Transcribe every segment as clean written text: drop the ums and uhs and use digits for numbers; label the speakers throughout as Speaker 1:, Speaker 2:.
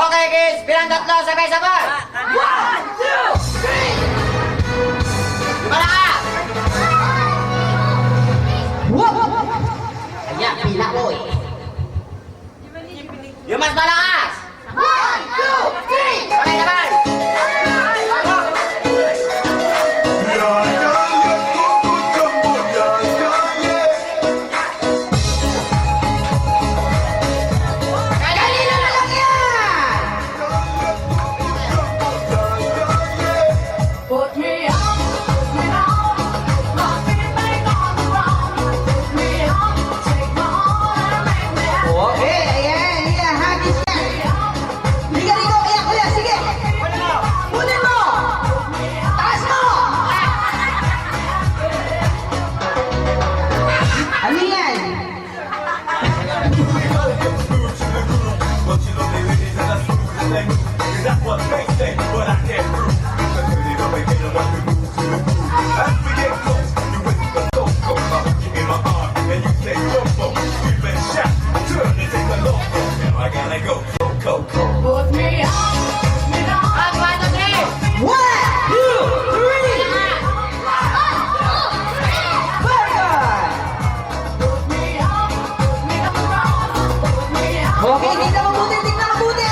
Speaker 1: Okay, kids. Bilang tatlo, sabay-sabay. 1, 2, 3. Malakas! Kanya, pila ko eh. Yung mas malakas! 1, 2, 3. Sabay-sabay.
Speaker 2: Okay, tingnan mabuti, tingnan mabuti!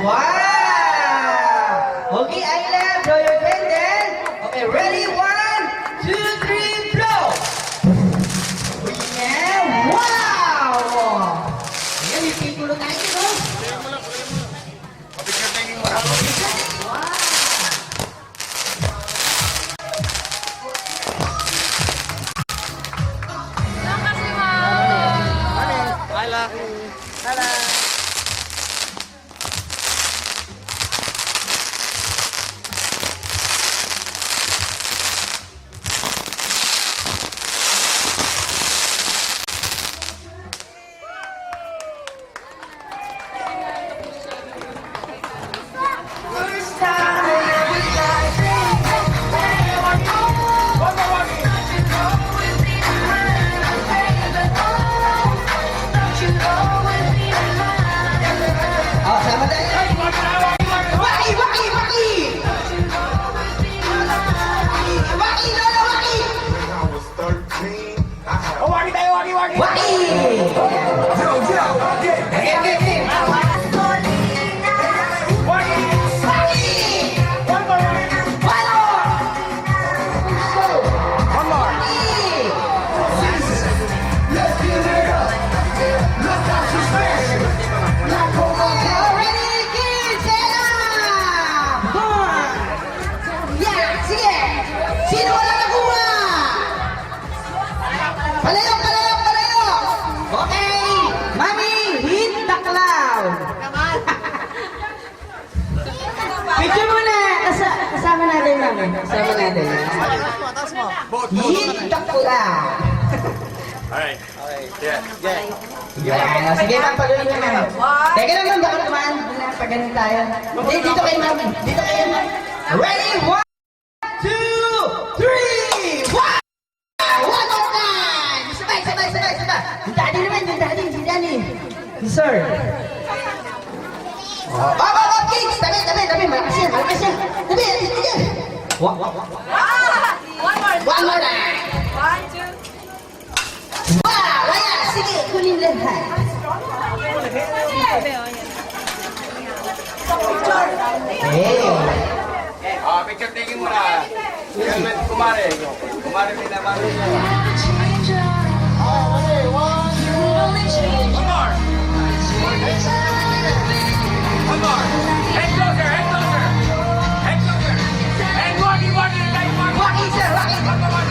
Speaker 2: Wow! Okay, Island, blow your candle. Okay, ready? 1, 2, 3, blow! Yeah! Wow! Ayan, may pikulo tayo, no? Wow! Palayo, palayo, palayo! Sama natin. Hitak ko lang.
Speaker 3: Alright. Yeah.
Speaker 2: Yan. Sige, ma'am, pagawin niyo, ma'am. Teka lang, ma'am. Baka naman. Pag ganun tayo. Hindi, dito kayo, ma'am. Dito kayo, ma'am. Ready? 1, 2, 3! One! One more time! Sabay! Yung daddy naman, yung daddy. Si sir. Oh, kids! Tabi! Malakas yan. Tabi!
Speaker 1: One
Speaker 2: One more time!
Speaker 1: 1, 2.
Speaker 2: Wow! Ayan! Sige, kunin lang ha. Hey!
Speaker 3: Picture taking muna. Helmet, kumare. Kumare pinamari niya. One more. Head closer. And walking.
Speaker 2: Walking, sir! Walking!
Speaker 3: One more.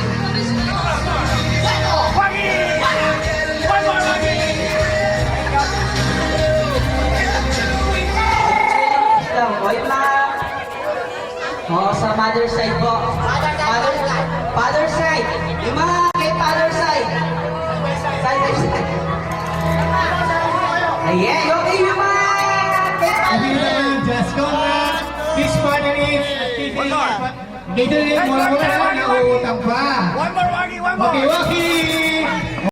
Speaker 2: Lang, o yung mga... O, sa mother side po. Father side. Yung mga kay father side. Side by side. Ayan, okay yung mga kay father side.
Speaker 4: Just congrats. This partner is middle name mo na nauutang pa.
Speaker 3: One more.
Speaker 4: Okay, Waki!